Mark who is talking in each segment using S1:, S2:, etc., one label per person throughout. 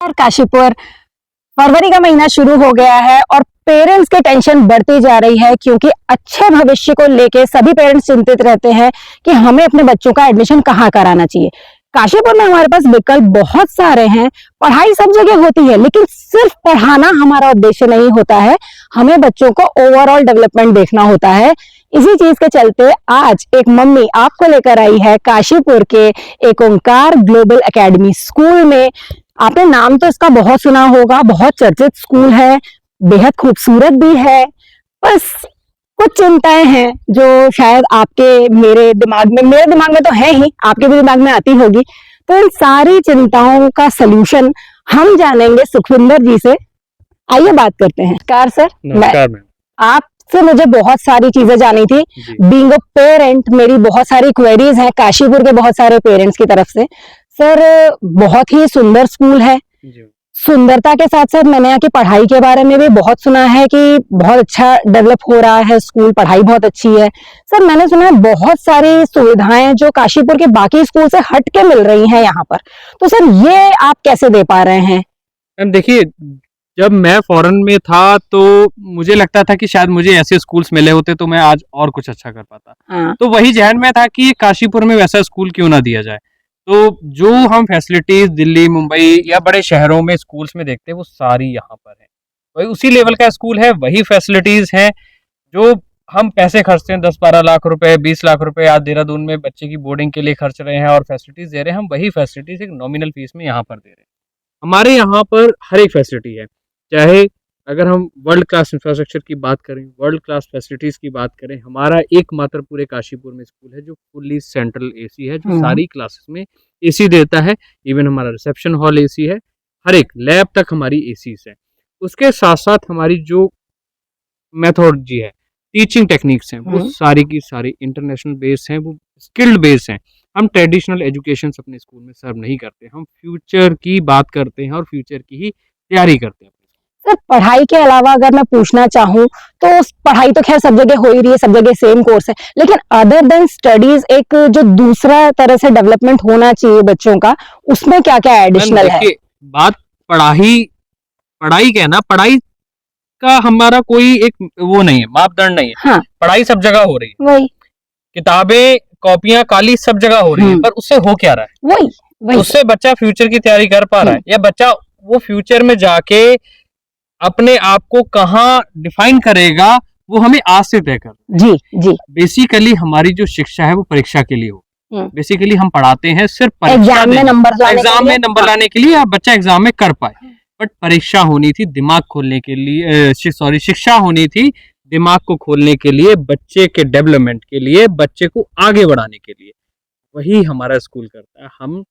S1: और काशीपुर फरवरी का महीना शुरू हो गया है और पेरेंट्स की टेंशन बढ़ती जा रही है क्योंकि अच्छे भविष्य को लेके सभी पेरेंट्स चिंतित रहते हैं कि हमें अपने बच्चों का एडमिशन कहाँ कराना चाहिए। काशीपुर में हमारे पास विकल्प बहुत सारे हैं। पढ़ाई सब जगह होती है लेकिन सिर्फ पढ़ाना हमारा उद्देश्य नहीं होता है, हमें बच्चों को ओवरऑल डेवलपमेंट देखना होता है। इसी चीज के चलते आज एक मम्मी आपको लेकर आई है काशीपुर के एक ओंकार ग्लोबल एकेडमी स्कूल में। आपने नाम तो इसका बहुत सुना होगा, बहुत चर्चित स्कूल है, बेहद खूबसूरत भी है। बस कुछ चिंताएं हैं जो शायद मेरे दिमाग में तो है ही, आपके भी दिमाग में आती होगी। तो इन सारी चिंताओं का सलूशन हम जानेंगे सुखविंदर जी से। आइए बात करते हैं। नमस्कार सर।
S2: नमस्कार मैम।
S1: आपसे मुझे बहुत सारी चीजें जानी थी। बीइंग अ पेरेंट मेरी बहुत सारी क्वेरीज हैं काशीपुर के बहुत सारे पेरेंट्स की तरफ से। सर बहुत ही सुंदर स्कूल है। सुंदरता के साथ साथ मैंने यहाँ की पढ़ाई के बारे में भी बहुत सुना है कि बहुत अच्छा डेवलप हो रहा है स्कूल, पढ़ाई बहुत अच्छी है। सर मैंने सुना है बहुत सारी सुविधाएं जो काशीपुर के बाकी स्कूल से हट के मिल रही हैं यहाँ पर, तो सर ये आप कैसे दे पा रहे हैं?
S2: मैम देखिए, जब मैं फॉरेन में था तो मुझे लगता था कि शायद मुझे ऐसे स्कूल्स मिले होते तो मैं आज और कुछ अच्छा कर पाता।
S1: हाँ।
S2: तो वही जहन में था कि काशीपुर में वैसा स्कूल क्यों ना दिया जाए। तो जो हम फैसिलिटीज दिल्ली, मुंबई या बड़े शहरों में स्कूल्स में देखते हैं वो सारी यहाँ पर है। वही उसी लेवल का स्कूल है, वही फैसिलिटीज हैं। जो हम पैसे खर्चते हैं 10-12 लाख रुपए, 20 लाख रुपए आज देहरादून में बच्चे की बोर्डिंग के लिए खर्च रहे हैं और फैसिलिटीज दे रहे हैं, हम वही फैसिलिटीज एक नॉमिनल फीस में यहाँ पर दे रहे हैं। हमारे यहाँ पर हर एक फैसिलिटी है, चाहे अगर हम वर्ल्ड क्लास इंफ्रास्ट्रक्चर की बात करें, वर्ल्ड क्लास फैसिलिटीज़ की बात करें, हमारा एकमात्र पूरे काशीपुर में स्कूल है जो फुल्ली सेंट्रल एसी है, जो सारी क्लासेस में एसी देता है। इवन हमारा रिसेप्शन हॉल एसी है, हर एक लैब तक हमारी एसीज है। उसके साथ साथ हमारी जो मेथोडोलॉजी है, टीचिंग टेक्निक्स हैं, वो सारी की सारी इंटरनेशनल बेस्ड हैं, वो स्किल्ड बेस्ड हैं। हम ट्रेडिशनल एजुकेशन अपने स्कूल में सर्व नहीं करते, हम फ्यूचर की बात करते हैं और फ्यूचर की ही तैयारी करते हैं।
S1: सर पढ़ाई के अलावा अगर मैं पूछना चाहूँ तो पढ़ाई तो खैर सब जगह हो ही रही है, सब जगह सेम कोर्स है, लेकिन अदर देन स्टडीज एक जो दूसरा तरह से डेवलपमेंट होना चाहिए बच्चों का, उसमें क्या क्या एडिशनल है?
S2: बात पढ़ाई क्या है ना, पढ़ाई का हमारा कोई एक वो नहीं है, मापदंड नहीं है। हाँ। पढ़ाई सब जगह हो रही है, वही किताबें कॉपियां काली सब जगह हो रही है, पर उससे हो क्या रहा है? वही उससे बच्चा फ्यूचर की तैयारी कर पा रहा है या बच्चा वो फ्यूचर में जाके अपने आप को कहाँ डिफाइन करेगा वो हमें आज से तय कर। जी। बेसिकली हमारी जो शिक्षा है वो परीक्षा के लिए हो। बेसिकली हम पढ़ाते हैं सिर्फ एग्जाम में नंबर लाने के लिए या बच्चा एग्जाम में कर पाए, बट परीक्षा होनी थी दिमाग खोलने के लिए, शिक्षा होनी थी दिमाग को खोलने के लिए, बच्चे के डेवलपमेंट के लिए, बच्चे को आगे बढ़ाने के लिए। वही हमारा स्कूल करता है। हम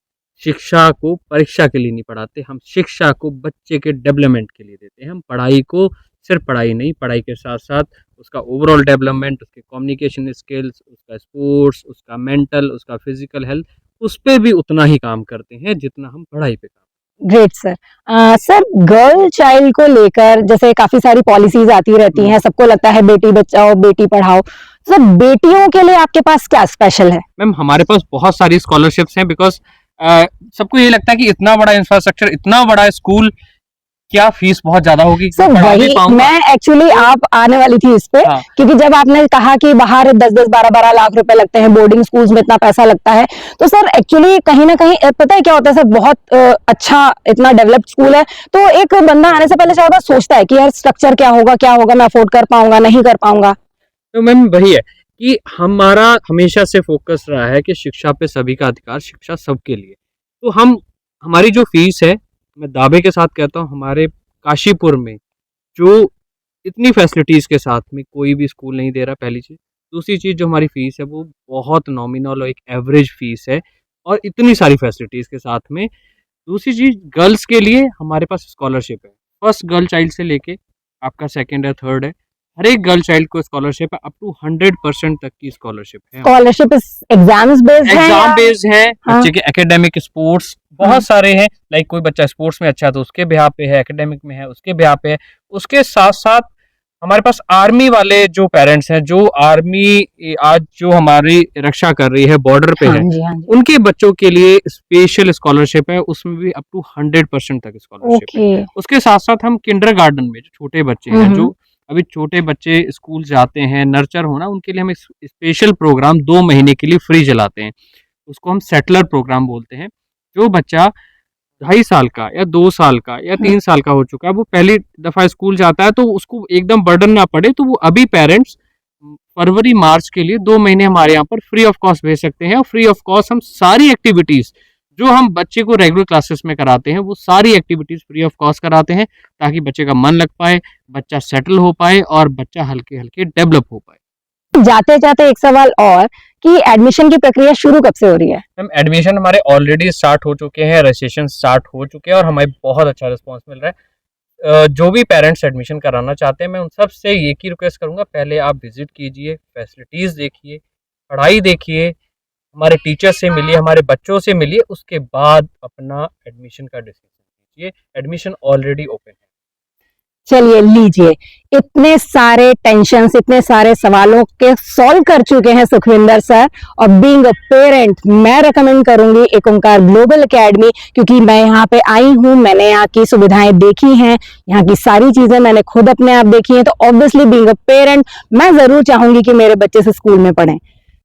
S2: शिक्षा को परीक्षा के लिए नहीं पढ़ाते, हम शिक्षा को बच्चे के डेवलपमेंट के लिए देते हैं। हम पढ़ाई को सिर्फ पढ़ाई नहीं, पढ़ाई के साथ साथ उसका ओवरऑल डेवलपमेंट, उसके कम्युनिकेशन स्किल्स, उसका स्पोर्ट्स, उसका मेंटल, उसका फिजिकल हेल्थ, उस पर भी उतना ही काम करते हैं जितना हम पढ़ाई पे काम।
S1: Great sir. Sir girl child को लेकर जैसे काफी सारी पॉलिसीज आती रहती हैं, सबको लगता है बेटी बचाओ बेटी पढ़ाओ, सर बेटियों के लिए आपके पास क्या स्पेशल है?
S2: मैम हमारे पास बहुत सारी स्कॉलरशिप्स हैं, बिकॉज सबको ये लगता है कि इतना बड़ा इंफ्रास्ट्रक्चर, इतना बड़ा स्कूल, क्या फीस बहुत ज्यादा होगी।
S1: सर वही मैं एक्चुअली आप आने वाली थी इस पे। हाँ। क्योंकि जब आपने कहा कि बाहर 10-10, 12-12 लाख रुपए लगते हैं, बोर्डिंग स्कूल्स में इतना पैसा लगता है, तो सर एक्चुअली कहीं ना कहीं पता है क्या होता है सर, बहुत अच्छा इतना डेवलप्ड स्कूल है तो एक बंदा आने से पहले शायद सोचता है कि यार स्ट्रक्चर क्या होगा, मैं अफोर्ड कर पाऊंगा नहीं कर पाऊंगा।
S2: तो मैम वही है कि हमारा हमेशा से फोकस रहा है कि शिक्षा पे सभी का अधिकार, शिक्षा सबके लिए। तो हमारी जो फीस है, मैं दावे के साथ कहता हूँ, हमारे काशीपुर में जो इतनी फैसिलिटीज़ के साथ में कोई भी स्कूल नहीं दे रहा, पहली चीज़। दूसरी चीज़ जो हमारी फ़ीस है वो बहुत नॉमिनल और एक एवरेज फ़ीस है, और इतनी सारी फैसिलिटीज़ के साथ में। दूसरी चीज़, गर्ल्स के लिए हमारे पास स्कॉलरशिप है, फर्स्ट गर्ल चाइल्ड से लेके आपका सेकेंड है, थर्ड है, हर एक गर्ल चाइल्ड को स्कॉलरशिप है, अप टू 100% तक की स्कॉलरशिप है।
S1: स्कॉलरशिप एग्जाम
S2: बेस्ड है। बच्चे के एकेडमिक, स्पोर्ट्स बहुत सारे हैं, लाइक कोई बच्चा स्पोर्ट्स में अच्छा है तो उसके बिहाफ पे है, एकेडमिक में है उसके बिहाफ पे है, उसके साथ साथ हमारे पास आर्मी वाले जो पेरेंट्स हैं, जो आर्मी आज जो हमारी रक्षा कर रही है, बॉर्डर पे
S1: हाँ
S2: है,
S1: जी, हाँ जी।
S2: उनके बच्चों के लिए स्पेशल स्कॉलरशिप है, उसमें भी अप टू 100% तक स्कॉलरशिप है।
S1: ओके।
S2: उसके साथ साथ हम किंडरगार्टन में जो छोटे बच्चे हैं, जो अभी छोटे बच्चे स्कूल जाते हैं, नर्चर होना, उनके लिए हम स्पेशल प्रोग्राम 2 महीने के लिए फ्री चलाते हैं। उसको हम सेटलर प्रोग्राम बोलते हैं। जो बच्चा 2.5 साल का या 2 साल का या 3 साल का हो चुका है, वो पहली दफा स्कूल जाता है, तो उसको एकदम बर्डन ना पड़े, तो वो अभी पेरेंट्स फरवरी मार्च के लिए 2 महीने हमारे यहाँ पर फ्री ऑफ कॉस्ट भेज सकते हैं। और फ्री ऑफ कॉस्ट हम सारी एक्टिविटीज जो हम बच्चे को रेगुलर क्लासेस में कराते हैं, वो सारी एक्टिविटीज फ्री ऑफ कॉस्ट कराते हैं, ताकि बच्चे का मन लग पाए, बच्चा सेटल हो पाए और बच्चा हल्के हल्के डेवलप हो पाए।
S1: जाते जाते एक सवाल और कि एडमिशन की प्रक्रिया शुरू कब से हो रही है?
S2: मैम एडमिशन हमारे ऑलरेडी स्टार्ट हो चुके हैं, रजिस्ट्रेशन स्टार्ट हो चुके हैं और हमें बहुत अच्छा रिस्पांस मिल रहा है। जो भी पेरेंट्स एडमिशन कराना चाहते हैं, मैं उन सब से एक ही रिक्वेस्ट करूंगा, पहले आप विजिट कीजिए, फैसिलिटीज़ देखिए, पढ़ाई देखिए, हमारे टीचर से मिलिए, हमारे बच्चों से मिलिए, उसके बाद अपना एडमिशन का डिसीजन लीजिए। एडमिशन ऑलरेडी ओपन है।
S1: चलिए लीजिए, इतने सारे टेंशन्स, इतने सारे सवालों के सॉल्व कर चुके हैं सुखविंदर सर। और बीइंग अ पेरेंट मैं रेकमेंड करूंगी एक ओंकार ग्लोबल एकेडमी, क्योंकि मैं यहाँ पे आई हूँ, मैंने यहाँ की सुविधाएं देखी हैं, यहाँ की सारी चीजें मैंने खुद अपने आप देखी हैं, तो ऑब्वियसली बीइंग अ पेरेंट मैं जरूर चाहूंगी कि मेरे बच्चे से स्कूल में पढ़ें।